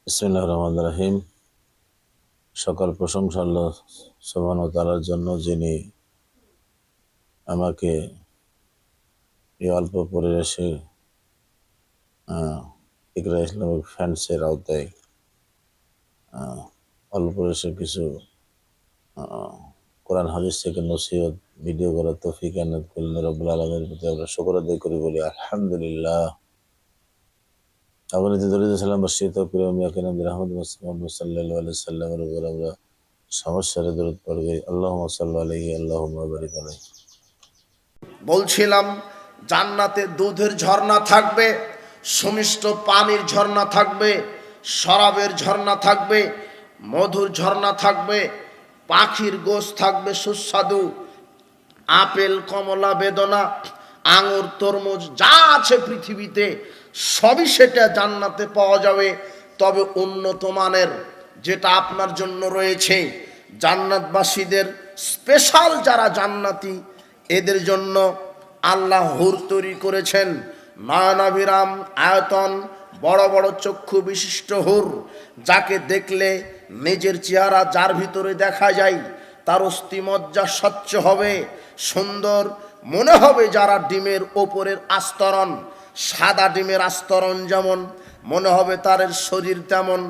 বিসমিল্লাহির রহমানির রহিম। সকল প্রশংসা আল্লাহ সুবহানাহু ওয়া তাআলার জন্য, যিনি আমাকে এই অল্প পরিবেশে ইকরা ইসলামিক ফ্যান্সের আওতায় অল্প পরিবেশে কিছু কোরআন হাদিস থেকে নসিহত ভিডিও করার তৌফিক এনায়েত করলেন রব্বুল আলামিনের প্রতি আমরা শুকর আদায় করি, বলি আলহামদুলিল্লাহ। আবুনিতে দরুদ সালাম বর্ষিত প্রিয় মিয়া কিরাম রাহমাত মুহাম্মদ সাল্লাল্লাহু আলাইহি সাল্লামের উপর আমরা সমস্যারে দরুদ পড়ি। আল্লাহুম্মা সাল্লি আলাইহি আল্লাহুম্মা বারিক আলাইহি। বলছিলাম জান্নাতে দুধের ঝর্ণা থাকবে, সুমিষ্ট পানির ঝর্ণা থাকবে, শরাবের ঝর্ণা থাকবে, মধুর ঝর্ণা থাকবে, পাখির গোশ থাকবে সুস্বাদু, আপেল কমলা বেদনা আঙুর তরমুজ যা আছে পৃথিবীতে সবই সেটা জান্নাতে পাওয়া যাবে। তবে উন্নত মানের যেটা আপনার জন্য রয়েছে, জান্নাতবাসীদের স্পেশাল যারা জান্নাতি এদের জন্য আল্লাহ হুর তৈরি করেছেন। নয়নাভিরাম আয়তন, বড় বড় চক্ষু বিশিষ্ট হুর, যাকে দেখলে নিজের চেহারা যার ভিতরে দেখা যায় তার অস্থিমজ্জা স্বচ্ছ হবে, সুন্দর মনে হবে। যারা ডিমের ওপরের আস্তরণ, সাদা ডিমের আস্তরণ যেমন মনে হবে তার শরীর তেমন,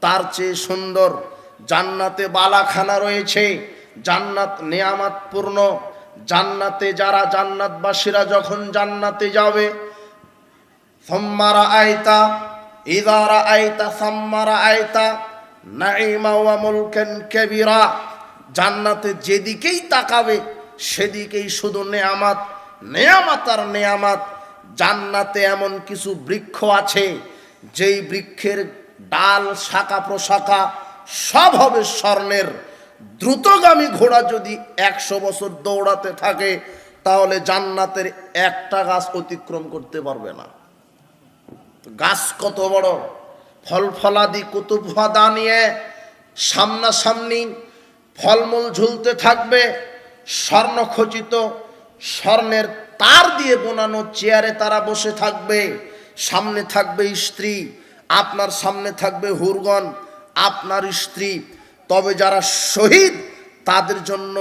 তার চেয়ে সুন্দর। জান্নাতে বালাখানা রয়েছে, জান্নাত নেয়ামতপূর্ণ। জান্নাতে যারা জান্নাতবাসীরা যখন জান্নাতে যাবে, সাম্মারা আয়তা ইদারা আয়তা সাম্মারা আয়তা নাঈমা ওয়া মুলকান কাবীরা। জান্নাতে যেদিকেই তাকাবে সেদিকেই শুধু নেয়ামত, নেয়ামত আর নেয়ামত। জান্নাতে এমন কিছু বৃক্ষ আছে যেই বৃক্ষের ডাল শাখা প্রশাখা সব হবে স্বর্ণের। দ্রুতগামী ঘোড়া যদি 100 বছর দৌড়াতে থাকে তাহলে জান্নাতের একটা গাছ অতিক্রম করতে পারবে না। গাছ কত বড়, ফল ফলাদি কুতুবহাদা নিয়ে সামনাসামনি ফলমূল ঝুলতে থাকবে, স্বর্ণখচিত স্বর্ণের তার দিয়ে বোনানো চেয়ারে তারা বসে থাকবে। সামনে থাকবে স্ত্রী, আপনার সামনে থাকবে হুরগণ, আপনার স্ত্রী। তবে যারা শহীদ তাদের জন্য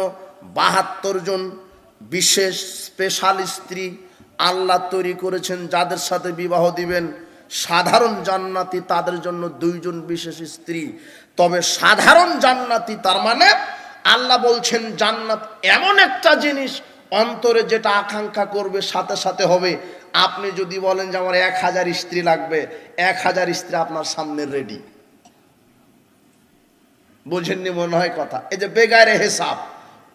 72 জন বিশেষ স্পেশাল স্ত্রী আল্লাহ তৈরি করেছেন, যাদের সাথে বিবাহ দিবেন। সাধারণ জান্নাতি তাদের জন্য 2 জন বিশেষ স্ত্রী। তবে সাধারণ জান্নাতি তার মানে আল্লাহ বলছেন জান্নাত এমন একটা জিনিস, অন্তরে যেটা আকাঙ্ক্ষা করবে সাথে সাথে হবে। আপনি যদি বলেন যে আমার 1000 স্ত্রী লাগবে, 1000 স্ত্রী আপনার সামনে রেডি। বুঝেননি মনে হয় কথা? এই যে বেগারে হিসাব,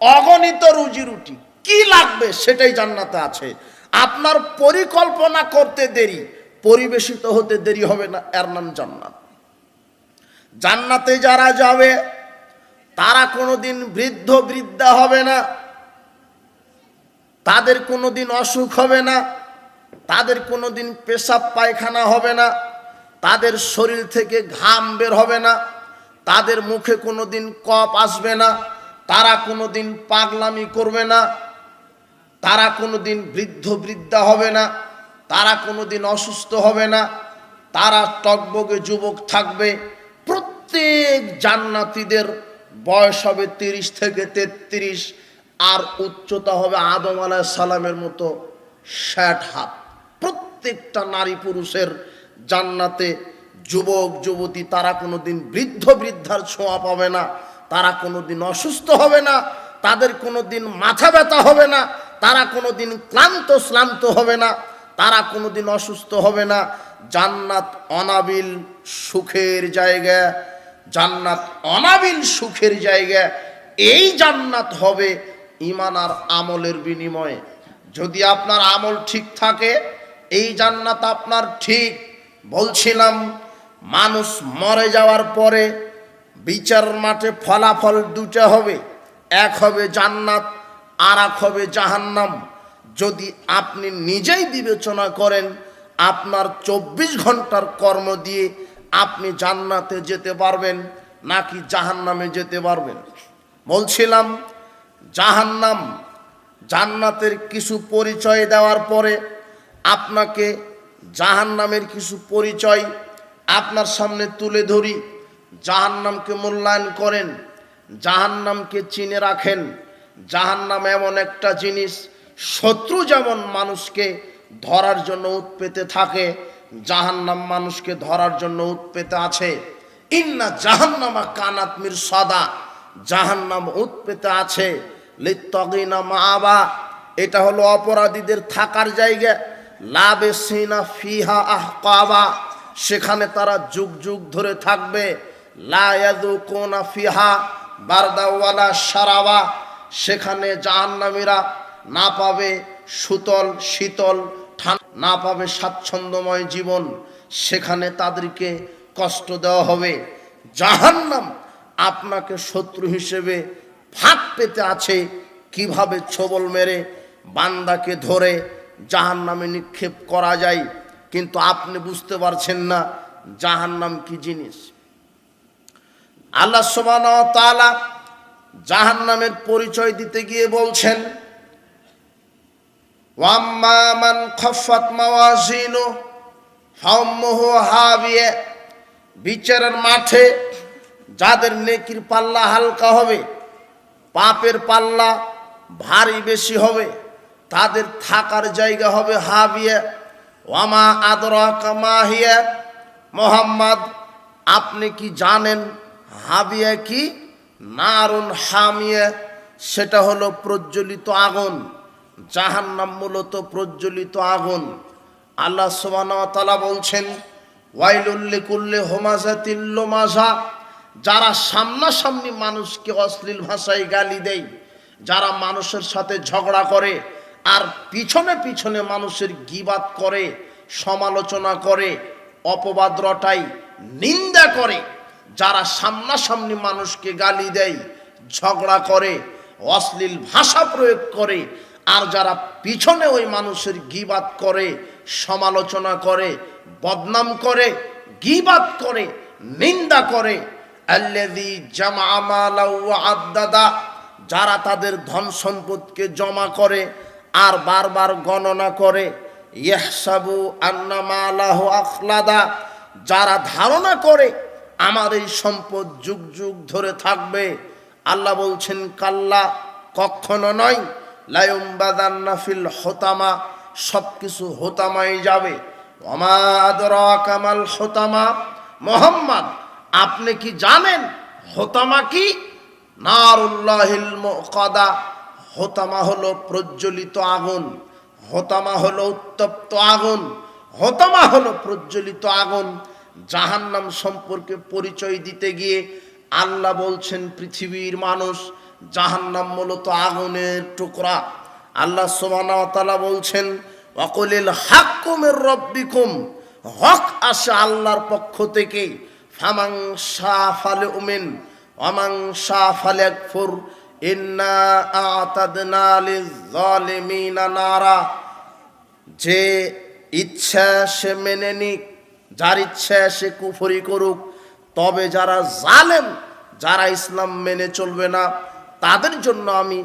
অগণিত রুজি রুটি কি লাগবে সেটাই জান্নাতে আছে। আপনার পরিকল্পনা করতে দেরি, পরিবেশিত হতে দেরি হবে না, এর নাম জান্নাত। জান্নাতে যারা যাবে তারা কোনোদিন বৃদ্ধ বৃদ্ধা হবে না, তাদের কোনোদিন অসুখ হবে না, তাদের কোনোদিন পেশাব পায়খানা হবে না, তাদের শরীর থেকে ঘাম বের হবে না, তাদের মুখে কোনোদিন কফ আসবে না, তারা কোনোদিন পাগলামি করবে না, তারা কোনোদিন বৃদ্ধ বৃদ্ধা হবে না, তারা কোনোদিন অসুস্থ হবে না, তারা টকবগে যুবক থাকবে। প্রত্যেক জান্নাতীদের বয়স হবে 30 থেকে 33, আর উচ্চতা হবে আদম আলাইহিস সালামের মতো 60 হাত। প্রত্যেকটা নারী পুরুষের জান্নাতে যুবক যুবতী, তারা কোনোদিন বৃদ্ধ বৃদ্ধার ছোঁয়া পাবে না, তারা কোনোদিন অসুস্থ হবে না, তাদের কোনোদিন মাথা ব্যথা হবে না, তারা কোনোদিন ক্লান্ত শ্রান্ত হবে না, তারা কোনোদিন অসুস্থ হবে না। জান্নাত অনাবিল সুখের জায়গা, জান্নাত অনাবিল সুখের জায়গা। এই জান্নাত হবে ঈমান আর আমলের বিনিময়ে। যদি আপনার আমল ঠিক থাকে এই জান্নাত আপনার ঠিক। বলছিলাম মানুষ মরে যাওয়ার পরে বিচার মাঠে ফলাফল 2টা হবে, এক হবে জান্নাত আর এক হবে জাহান্নাম। যদি আপনি নিজেই বিবেচনা করেন আপনার 24 ঘন্টার কর্ম দিয়ে আপনি জান্নাতে যেতে পারবেন নাকি জাহান্নামে যেতে পারবেন। বলছিলাম জাহান্নাম জান্নাতের কিছু পরিচয় দেওয়ার পরে আপনাকে জাহান্নামের কিছু পরিচয় আপনার সামনে তুলে ধরি, জাহান্নামকে মূল্যায়ন করেন, জাহান্নামকে চিনে রাখেন। জাহান্নাম এমন একটা জিনিস, শত্রু যেমন মানুষকে ধরার জন্য উৎপেতে থাকে, জাহান্নাম মানুষকে ধরার জন্য উৎপেতে আছে। ইন্না জাহান্নামা কানাত মিরসাদা, জাহান্নাম উৎপেতে আছে। লিত্তাগিনা মাআবা, এটা হলো অপরাধীদের থাকার জায়গা। লাবিসিনা ফিহা আহকাবা, সেখানে তারা যুগ যুগ ধরে থাকবে। লা ইয়াযুকুনা ফিহা বারদা ওয়ালা শারাবা, সেখানে জাহান্নামীরা না পাবে শীতল শীতল ঠান্ডা, না পাবে স্বাচ্ছন্দ্যময় জীবন, সেখানে তাদেরকে কষ্ট দেওয়া হবে। জাহান্নাম আপনাকে শত্রু হিসেবে ফাঁক পেতে আছে, কিভাবে ছোবল মেরে বান্দাকে ধরে জাহান্নামে নিক্ষেপ করা যায়। কিন্তু আপনি বুঝতে পারছেন না জাহান্নাম কি জিনিস। আল্লাহ সুবহানাহু ওয়া তাআলা জাহান্নামের পরিচয় দিতে গিয়ে বলছেন, ওয়াম্মা মান খাফাত মাওয়াজিনু ফাউম্মুহু হাবিয়া, বিচারের মাঠে যাদের নেকির পাল্লা হালকা হবে, পাপের পাল্লা ভারী বেশি হবে, তাদের থাকার জায়গা হবে হাবিয়া। ওয়ামা আদরাকা মা হিয়া, মুহাম্মদ আপনি কি জানেন হাবিয়া কি? নারুন হামিয়া, সেটা হলো প্রজ্বলিত আগুন। জাহান্নাম মূলত প্রজ্বলিত আগুন। আল্লাহ সুবহানাহু ওয়া তাআলা বলছেন, ওয়াইলুল লিকুল্লি হুমাযাতিল লুমাযা, যারা সামনাসামনি মানুষকে অশ্লীল ভাষায় গালি দেয়, যারা মানুষের সাথে ঝগড়া করে আর পিছনে পিছনে মানুষের গীবাত করে, সমালোচনা করে, অপবাদ রটায়, নিন্দা করে, যারা সামনাসামনি মানুষকে গালি দেয়, ঝগড়া করে, অশ্লীল ভাষা প্রয়োগ করে, আর যারা পিছনে ওই মানুষের গীবাত করে, সমালোচনা করে, বদনাম করে, গীবাত করে, নিন্দা করে, আল্লাযী জামআ মালা ওয়া আদ্দাদা, যারা তাদের ধন সম্পদকে জমা করে আর বারবার গণনা করে, ইয়াহসাবু আন্না মালাহু আখলাদা, যারা ধারণা করে আমার এই সম্পদ যুগ যুগ ধরে থাকবে। আল্লাহ বলছেন, কাল্লা, কখনো নয়, লায়ুমবাদান্না ফিল হোতামা, সব কিছু হোতামায় যাবে। ওমা আদরাকা মাল হোতামা, মুহাম্মদ আপনি কি জানেন হোতামা কি? নারুল্লাহিল মুকাদা, হোতামা হলো প্রজ্বলিত আগুন, হোতামা হলো উত্তপ্ত আগুন, হোতামা হলো প্রজ্বলিত আগুন। জাহান্নাম সম্পর্কে পরিচয় দিতে গিয়ে আল্লাহ বলছেন, পৃথিবীর মানুষ, জাহান্নাম মূলত আগুনের টুকরা। আল্লাহ সুবহানাহু ওয়া তাআলা বলছেন, ওয়াকুলিল হাক্কু মির রাব্বিকুম, হক আসে আল্লাহর পক্ষ থেকে। ফামান শাআ ফালিউমিন ওয়ামান শাআ ফালিয়াকফুর, ইন্না আ'তাদনা লিয-যালিমিনা নারা, যে ইচ্ছা সে মেনে নিক, যার ইচ্ছা সে কুফরি করুক, তবে যারা জালেম, যারা ইসলাম মেনে চলবে না, তাদের জন্য আমি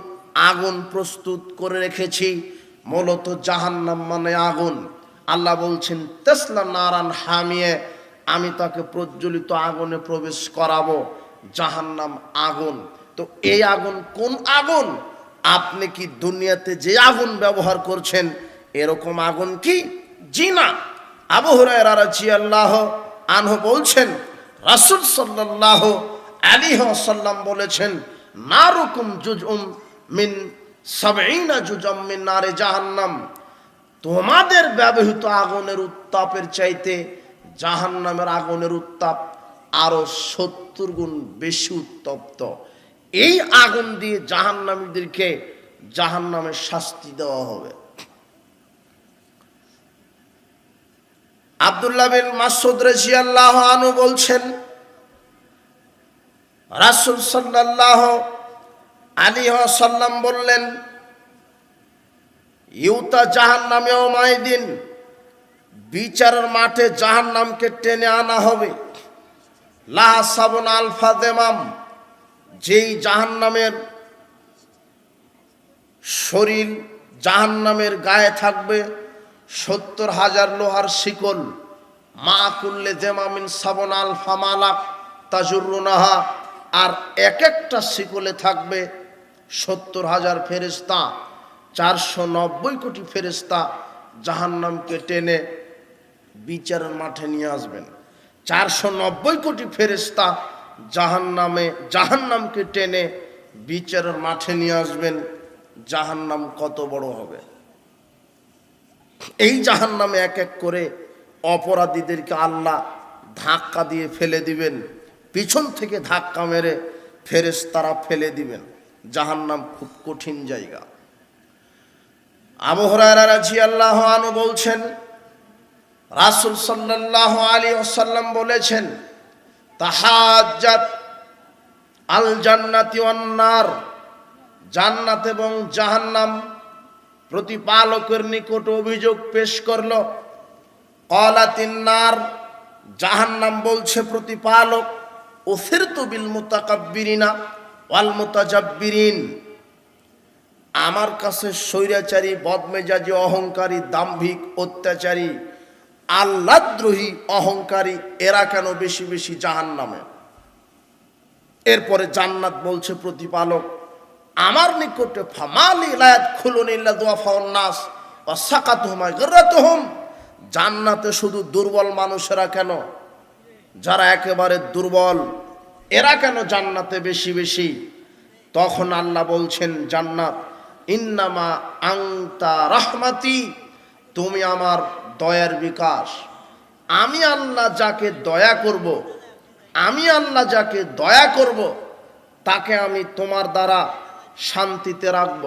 আগুন প্রস্তুত করে রেখেছি। মূলত জাহান্নাম মানে আগুন। আল্লাহ বলছেন, তাসলা নারান হামিয়ে, আমি তাকে প্রজ্বলিত আগুনে প্রবেশ করাবো। জাহান্নাম আগুন। তো এই আগুন কোন আগুন? আপনি কি দুনিয়াতে যে আগুন ব্যবহার করছেন এরকম আগুন কি? জি না। আবু হুরায়রা রাদিয়াল্লাহু আনহু বলছেন, রাসূল সাল্লাল্লাহু আলাইহি ওয়াসাল্লাম বলেছেন, নারুকুম জুজউম মিন 70 জুজুম মিন নারে জাহান্নাম, তোমাদের ব্যবহৃত আগুনের উত্তাপের চাইতে জাহান্নামের আগুনের উত্তাপ আরো 70 গুণ বেশি উত্তপ্ত। এই আগুন দিয়ে জাহান্নামীদেরকে জাহান্নামের শাস্তি দেওয়া হবে। আব্দুল্লাহ বিন মাসউদ রাদিয়াল্লাহু আনহু বলছেন, রাসূল সাল্লাল্লাহু আলাইহি ওয়াসাল্লাম বললেন, ইউতা জাহান্নামে ইয়াউমাইদিন, বিচারের মাঠে জাহান্নামকে টেনে আনা হবে। লা সাবুন আলফা দেমাম, যেই জাহান্নামের শরীর জাহান্নামের গায়ে থাকবে 70,000 লোহার শিকল। মা কুল্লে জেমামিন সাবন আলফা মালাক তাজুরুনাহা, আর এক একটা শিকলে থাকবে 70,000 ফেরেশতা, 490 কোটি ফেরেশতা জাহান্নামকে টেনে বিচারের মাঠে নিয়ে আসবেন। 490 কোটি ফেরেশতা জাহান্নামকে টেনে বিচারের মাঠে নিয়ে আসবেন। জাহান্নাম কত বড় হবে! এই জাহান্নামে এক এক করে অপরাধীদেরকে আল্লাহ ধাক্কা দিয়ে ফেলে দিবেন, পিছন থেকে ধাক্কা মেরে ফেরেশতারা ফেলে দিবেন। জাহান্নাম খুব কঠিন জায়গা। আবু হুরায়রা রাদিয়াল্লাহু আনহু বলছেন, রাসূল সাল্লাল্লাহু আলাইহি ওয়াসাল্লাম বলেছেন, তাহাজ্জাত আল জান্নাতি ওয়ান নার, জান্নাত এবং জাহান্নাম প্রতিপালকের নিকট অভিযোগ পেশ করল। ক্বালাতিন নার, জাহান্নাম বলছে প্রতিপালক, উসিরতু বিল মুতাকাব্বিরিনা ওয়াল মুতাজাব্বিরিন, আমার কাছে স্বৈরাচারী, বদমেজাজি, অহংকারী, দাম্ভিক, অত্যাচারী, আল্লাহদ্রোহী, অহংকারী, এরা কেন বেশি বেশি জাহান্নামে? এরপরে জান্নাত বলছে প্রতিপালক, আমার নিকটে ফামালি লা ইয়াদখুলুনি ইল্লা দুআফাউন নাস ওয়া সাকাতুহুম গাররাতুহুম, জান্নাতে শুধু দুর্বল মানুষেরা কেন, যারা একেবারে দুর্বল, এরা কেন জান্নাতে বেশি বেশি? তখন আল্লাহ বলছেন জান্নাত, ইন্নামা আনতা রাহমাতি, তুমি আমার দয়ার বিকাশ। আমি আল্লাহ যাকে দয়া করব, আমি আল্লাহ যাকে দয়া করব তাকে আমি তোমার দ্বারা শান্তিতে রাখব।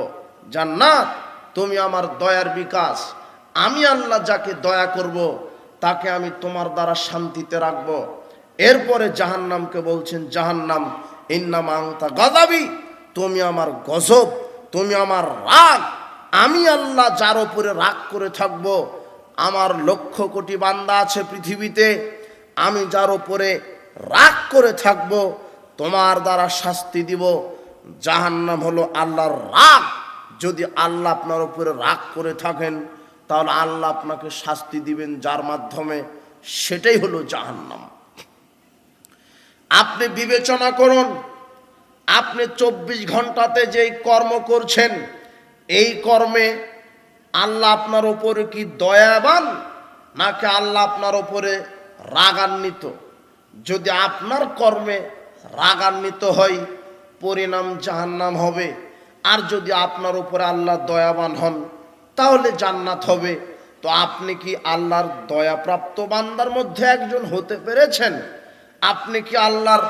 জান্নাত, তুমি আমার দয়ার বিকাশ। আমি আল্লাহ যাকে দয়া করব তাকে আমি তোমার দ্বারা শান্তিতে রাখব। এরপরে জাহান্নামকে বলছেন, জাহান্নাম, ইন্নামা আনতা গাযাবি, তুমি আমার গজব, তুমি আমার রাগ। আমি আল্লাহ যার উপরে রাগ করে থাকব, আমার লক্ষ কোটি বান্দা আছে পৃথিবীতে, আমি যার উপরে রাগ করে থাকব তোমার দ্বারা শাস্তি দিব। জাহান্নাম হলো আল্লাহর রাগ। যদি আল্লাহ আপনার উপরে রাগ করে থাকেন তাহলে আল্লাহ আপনাকে শাস্তি দিবেন যার মাধ্যমে, সেটাই হলো জাহান্নাম। আপনি বিবেচনা করুন, আপনি 24 ঘন্টাতে যেই কর্ম করছেন, এই কর্মে আল্লাহ আপনার উপরে কি দয়াবান নাকি আল্লাহ আপনার উপরে রাগান্বিত? যদি আপনার কর্মে রাগান্বিত হয় পরিণাম জাহান্নাম হবে, আর যদি আপনার উপরে আল্লাহ দয়াবান হন তাহলে জান্নাত হবে। তো আপনি কি আল্লাহর দয়াপ্রাপ্ত বান্দার মধ্যে একজন হতে পেরেছেন? আপনি কি আল্লাহর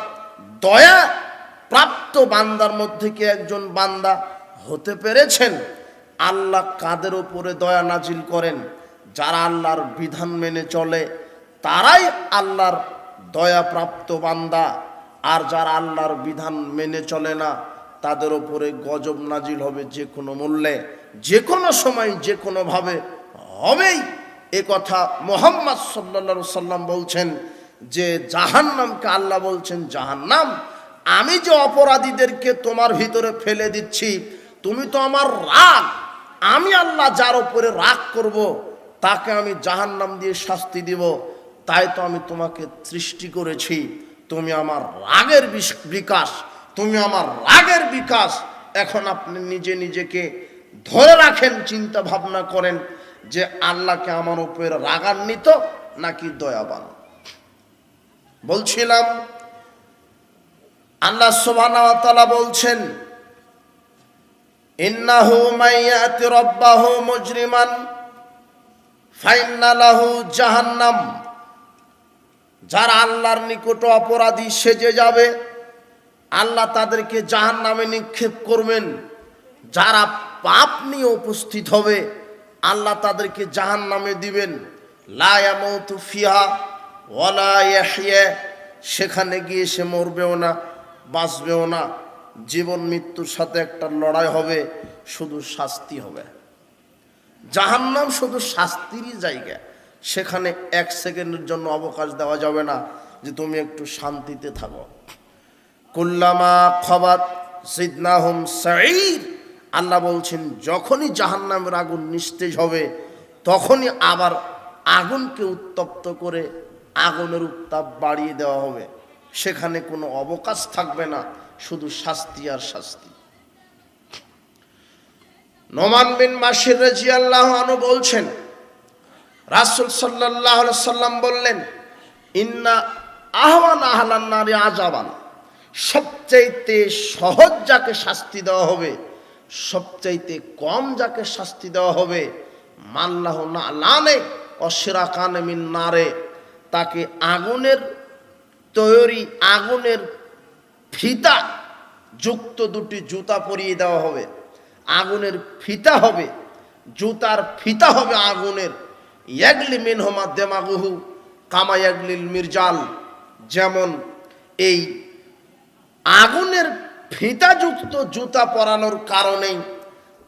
দয়া প্রাপ্ত বান্দার মধ্যে কি একজন বান্দা হতে পেরেছেন? আল্লাহ কাদের উপরে দয়া নাজিল করেন? যারা আল্লাহর বিধান মেনে চলে তারাই আল্লাহর দয়াপ্রাপ্ত বান্দা, আর যারা আল্লাহর বিধান মেনে চলে না তাদের উপরে গজব নাজিল হবে যে কোনো মূল্যে, যে কোনো সময়, যে কোনোভাবে হবেই। এ কথা মুহাম্মদ সাল্লাল্লাহু আলাইহি সাল্লাম বলছেন যে জাহান্নামকে আল্লাহ বলছেন, জাহান্নাম, আমি যে অপরাধীদেরকে তোমার ভিতরে ফেলে দিচ্ছি, তুমি তো আমার রাগ, আমি আল্লাহ যার উপরে রাগ করব তাকে আমি জাহান্নাম দিয়ে শাস্তি দিব, তাই তো আমি তোমাকে সৃষ্টি করেছি। তুমি আমার রাগের বিকাশ, তুমি আমার রাগের বিকাশ। এখন আপনি নিজে নিজেকে ধরে রাখেন, চিন্তা ভাবনা করেন যে আল্লাহকে আমার উপরে রাগান্বিত নাকি দয়াবান। বলছিলাম আল্লাহ সুবহানাহু ওয়া তাআলা বলছেন, ইন্নাহু মাইয়াতি রাব্বাহু মুজরিমান ফাইন্না লাহু জাহান্নাম, যারা আল্লাহর নিকট অপরাধী সেজে যাবে আল্লাহ তাদেরকে জাহান্নামে নিক্ষেপ করবেন। যারা পাপ নিয়ে উপস্থিত হবে আল্লাহ তাদেরকে জাহান্নামে দিবেন। লা ইয়ামুতু ফিহা ওয়ালা ইয়াহইয়া, সেখানে গিয়ে সে মরবেও না, বাঁচবেও না। জীবন মৃত্যুর সাথে একটা লড়াই হবে, শুধু শাস্তি হবে। জাহান্নাম শুধু শাস্তিরই জায়গা, সেখানে 1 সেকেন্ডের জন্য অবকাশ দেওয়া যাবে না যে তুমি একটু শান্তিতে থাকো। কুল্লামা খাবাত জিদনাহুম সাঈর, আল্লাহ বলছেন যখনই জাহান্নামের আগুন নিস্তেজ হবে তখনই আবার আগুনকে উত্তপ্ত করে আগুনের উত্তাপ বাড়িয়ে দেওয়া হবে। সেখানে কোনো অবকাশ থাকবে না, শুধু শাস্তি আর শাস্তি। নোমান বিন বাশির রাদিয়াল্লাহু আনহু বলছেন, রাসূল সাল্লাল্লাহু আলাইহি সাল্লাম বললেন, ইন্না আহওয়ান আহলান নারি আযাবান, সবচাইতে সহজ যাকে শাস্তি দেওয়া হবে, সবচাইতে কম যাকে শাস্তি দেওয়া হবে, মাল্লাহু নালানে অশরাকান মিন নারে, তাকে আগুনের তৈরি আগুনের ফিতা যুক্ত দুটি জুতা পরিয়ে দেওয়া হবে। আগুনের ফিতা হবে, জুতার ফিতা হবে আগুনের। ইয়াগলি মিনহুমা দেমাগুহু কামা ইয়াগলিল মিরজাল, যেমন এই আগুনের ফিতাযুক্ত জুতা পরানোর কারণেই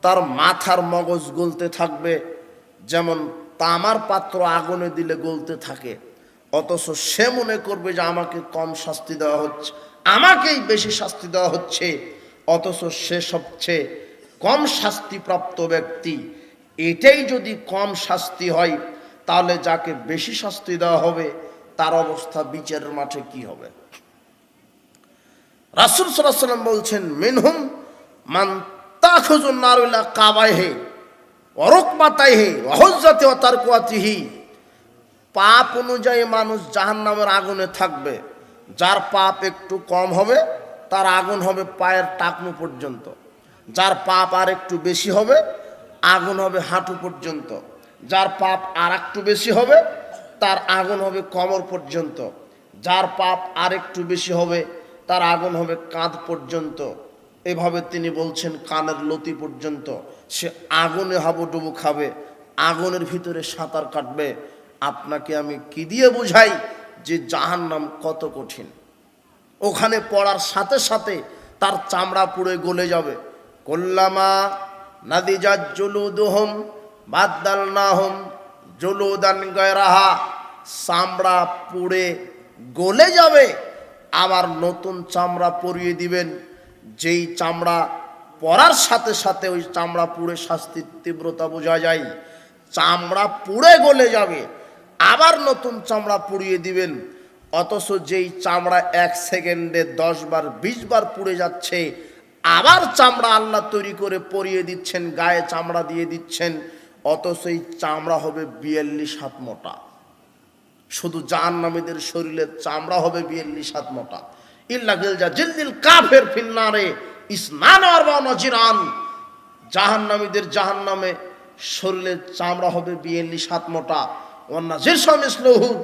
তার মাথার মগজ গলতে থাকবে, যেমন তামার পাত্র আগুনে দিলে গলতে থাকে। অথচ সে মনে করবে যে আমাকে কম শাস্তি দেওয়া হচ্ছে, আমাকেই বেশি শাস্তি দেওয়া হচ্ছে, অথচ সে সবচেয়ে কম শাস্তিপ্রাপ্ত ব্যক্তি। এটাই যদি কম শাস্তি হয়, তাহলে যাকে বেশি শাস্তি দেওয়া হবে তার অবস্থা বিচারের মাঠে কি হবে? রাসূল সাল্লাল্লাহু আলাইহি ওয়াসাল্লাম বলছেন, মিনহুম মান তাখুযুন নারুলা কাবাইহি ওয়া রুকবাতাইহি ওয়া হুজ্জাতি ওয়া তারকুয়াতিহি, পাপ অনুযায়ী মানুষ জাহান্নামের আগুনে থাকবে। যার পাপ একটু কম হবে তার আগুন হবে পায়ের টাকনু পর্যন্ত, যার পাপ আর একটু বেশি হবে আগুন হবে হাঁটু পর্যন্ত, যার পাপ আর একটু বেশি হবে তার আগুন হবে কোমর পর্যন্ত, যার পাপ আর একটু বেশি হবে তার আগুন হবে কাঁধ পর্যন্ত। এভাবে তিনি বলছেন কানের লতি পর্যন্ত। সে আগুনে হাবুডুবু খাবে, আগুনের ভিতরে সাঁতার কাটবে। আপনাকে আমি কি দিয়ে বুঝাই যে জাহান্নাম কত কঠিন? ওখানে পড়ার সাথে সাথে তার চামড়া পুড়ে গলে যাবে। কুল্লামা নাদিজাত জুলুদুহুম বাদদালনাহুম জুলুদান গায়রাহা, চামড়া পুড়ে গলে যাবে, আবার নতুন চামড়া পরিয়ে দিবেন। যেই চামড়া পরার সাথে সাথে ওই চামড়া পুড়ে শাস্তির তীব্রতা বোঝা যায়। চামড়া পুড়ে গলে যাবে, আবার নতুন চামড়া পুড়িয়ে দিবেন। অথচ যেই চামড়া 1 সেকেন্ডে 10 বার 20 বার পুড়ে যাচ্ছে, আবার চামড়া আল্লাহ তৈরি করে পরিয়ে দিচ্ছেন, গায়ে চামড়া দিয়ে দিচ্ছেন। অথচ এই চামড়া হবে 42 হাত মোটা। শুধু জাহান্নামীদের শরীরের চামড়া হবে 42 হাত মোটা। ইল্লা গিলজা জিলদিল কাফের ফিন্নারে ইসনান আরবাউনা জিরান, জাহান্নামীদের জাহান্নামে শরীরের চামড়া হবে 42 হাত মোটা। ওয়ান্না জিরসাম ইসল উহুদ,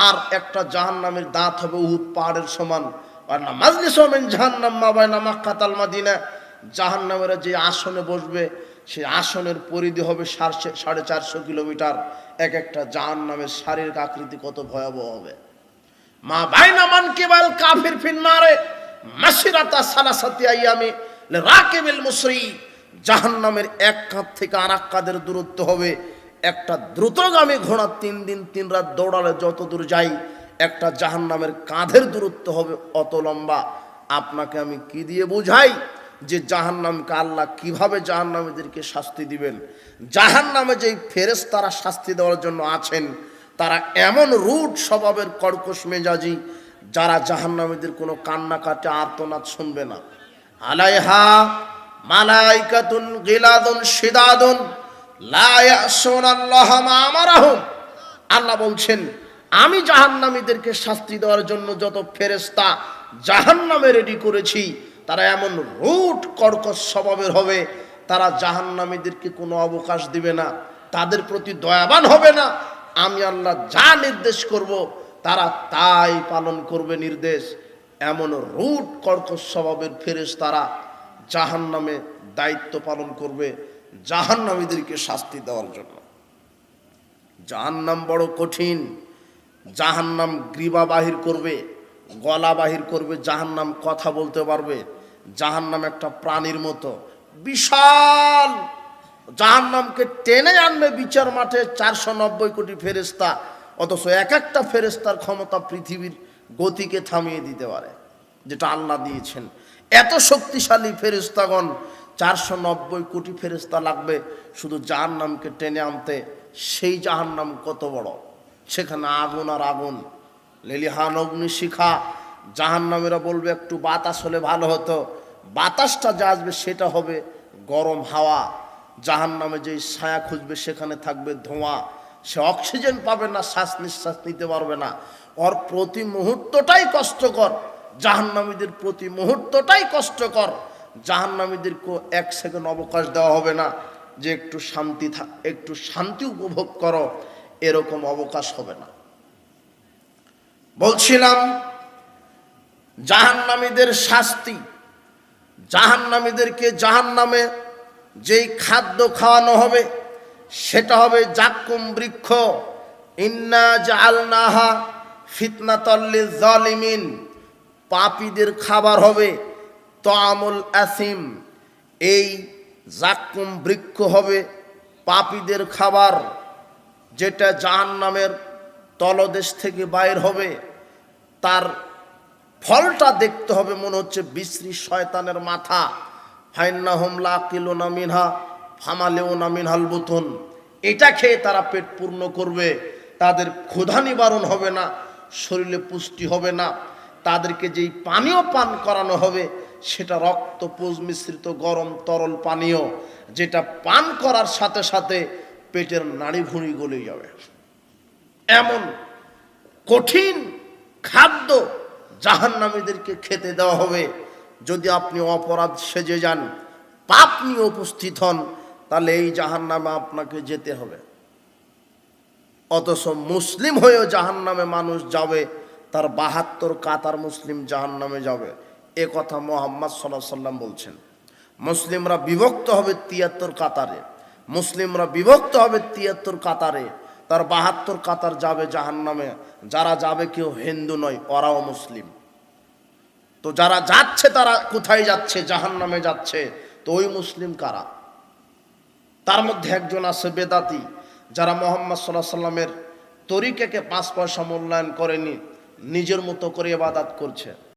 আর একটা জাহান্নামের দাঁত হবে উহুদ পাহাড়ের সমান। ওয়ান্না মাজলিসুম মিন জাহান্নাম মা বাইনা মাক্কাহ আল মাদিনা, জাহান্নামেরা যে আসনে বসবে সেই আসনের পরিধি হবে 450 কিলোমিটার। এক একটা জাহান্নামের শারীরিক আকৃতি কত ভয়াবহ হবে! মা বাইনা মানকিবাল কাফির ফিন্নারে মাসিরাতা সালাসাতি আইয়ামি লিরাকিবিল মুসরি, জাহান্নামের এক কাঁধ থেকে আরেক কাঁধের দূরত্ব হবে। একটা দ্রুতগামী ঘোড়া 3 দিন 3 রাত দৌড়ালে যত দূর যায়, একটা জাহান্নামের কাঁধের দূরত্ব হবে অত লম্বা। আপনাকে আমি কি দিয়ে বুঝাই যে জাহান্নামকে আল্লাহ কিভাবে জাহান্নামীদেরকে শাস্তি দিবেন? জাহান্নামে যেই ফেরেশতারা শাস্তি দেওয়ার জন্য আছেন, তারা এমন রূঢ় স্বভাবের কর্কশ মেজাজি, যারা জাহান্নামীদের কোনো কান্নাকাটি আর্তনাদ শুনবে না। আলাইহা মালাইকাতুন গিলাদুন শিদাদুন লা ইয়াসুনাল্লাহা মা আমারাহুম, আল্লাহ বলছেন আমি জাহান্নামীদেরকে শাস্তি দেওয়ার জন্য যত ফেরেশতা জাহান্নামে রেডি করেছি, তারা এমন রূঢ় কর্কশ স্বভাবের হবে, তারা জাহান্নামীদেরকে কোনো অবকাশ দিবে না, তাদের প্রতি দয়াবান হবে না। আমি আল্লাহ যা নির্দেশ করব তারা তাই পালন করবে নির্দেশ। এমন রূঢ় কর্কশ স্বভাবের ফেরেশতারা জাহান্নামে দায়িত্ব পালন করবে জাহান্নামীদেরকে শাস্তি দেওয়ার জন্য। জাহান্নাম বড় কঠিন। জাহান্নাম গ্রীবা বাহির করবে, গলা বাহির করবে, জাহান্নাম কথা বলতে পারবে। জাহান্নাম একটা প্রাণীর মতো বিশাল, জাহান্নামকে টেনে আনবে বিচার মাঠে 490 কোটি ফেরেশতা। অথচ এক একটা ফেরেশতার ক্ষমতা পৃথিবীর গতিকে থামিয়ে দিতে পারে, যেটা আল্লাহ দিয়েছেন। এত শক্তিশালী ফেরেশতাগণ, 490 কোটি ফেরেশতা লাগবে শুধু জাহান্নামকে টেনে আনতে। সেই জাহান্নাম কত বড়, সেখানে আগুন আর আগুন, লেলিহান অগ্নিশিখা। জাহান্নামীরা বলবে একটু বাতাস হলে ভালো হতো, বাতাসটা যা আসবে সেটা হবে গরম হাওয়া। জাহান্নামে যেই ছায়া খুঁজবে সেখানে থাকবে ধোঁয়া, সে অক্সিজেন পাবে না, শ্বাস নিঃশ্বাস নিতে পারবে না। ওর প্রতি মুহূর্তটাই কষ্টকর, জাহান্নামীদের প্রতি মুহূর্তটাই কষ্টকর। জাহান্নামীদেরকে এক সেকেন্ড অবকাশ দেওয়া হবে না যে একটু শান্তি উপভোগ করো, এরকম অবকাশ হবে না। বলছিলাম জাহান্নামীদের শাস্তি, জাহান্নামীদেরকে জাহান্নামে যেই খাদ্য খাওয়ানো হবে সেটা হবে জাক্কুম বৃক্ষ। ইন্না জাআলনাহা ফিতনাতাল লিয-যালিমিন, পাপীদের খাবার হবে তা'আমুল আসিম। এই জাক্কুম বৃক্ষ হবে পাপীদের খাবার, যেটা জাহান্নামের তলদেশ থেকে বাইর হবে। তার ফলটা দেখতে হবে মনে হচ্ছে বিশ্রী শয়তানের মাথা। ফাইন্নাহুম লাকিলুনা মিনহা ফামালিউনা মিনহাল বুতুন, এটা খেয়ে তারা পেট পূর্ণ করবে, তাদের ক্ষুধা নিবারণ হবে না, শরীরে পুষ্টি হবে না। তাদেরকে যেই পানীয় পান করানো হবে সেটা রক্তপুঞ্জ মিশ্রিত গরম তরল পানীয়, যেটা পান করার সাথে সাথে পেটের নাড়িভুঁড়ি গলে যাবে। এমন কঠিন খাদ্য জাহান্নামীদেরকে খেতে দেওয়া হবে। যদি আপনি অপরাধ সেজে যান, পাপ নিয়ে উপস্থিত হন, তাহলে এই জাহান্নামে আপনাকে যেতে হবে। অথচ মুসলিম হয়েও জাহান্নামে মানুষ যাবে, তার ৭২ কাতার মুসলিম জাহান্নামে যাবে। এ কথা মুহাম্মদ সাল্লাল্লাহু আলাইহি ওয়াসাল্লাম বলছেন। মুসলিমরা বিভক্ত হবে ৭৩ কাতারে, মুসলিমরা বিভক্ত হবে ৭৩ কাতারে, তার ৭২ কাতার যাবে জাহান্নামে। যারা যাবে কেউ হিন্দু নয়, ওরাও মুসলিম। তো যারা যাচ্ছে তারা কোথায় যাচ্ছে? জাহান্নামে যাচ্ছে। তো ওই মুসলিম কারা? তার মধ্যে একজন আছে বেদাতি, যারা মুহাম্মদ সাল্লাল্লাহু আলাইহি ওয়াসাল্লামের তরিকাকে ৫ পয়সা মূল্যায়ন করেনি, নিজের মতো করে ইবাদত করছে।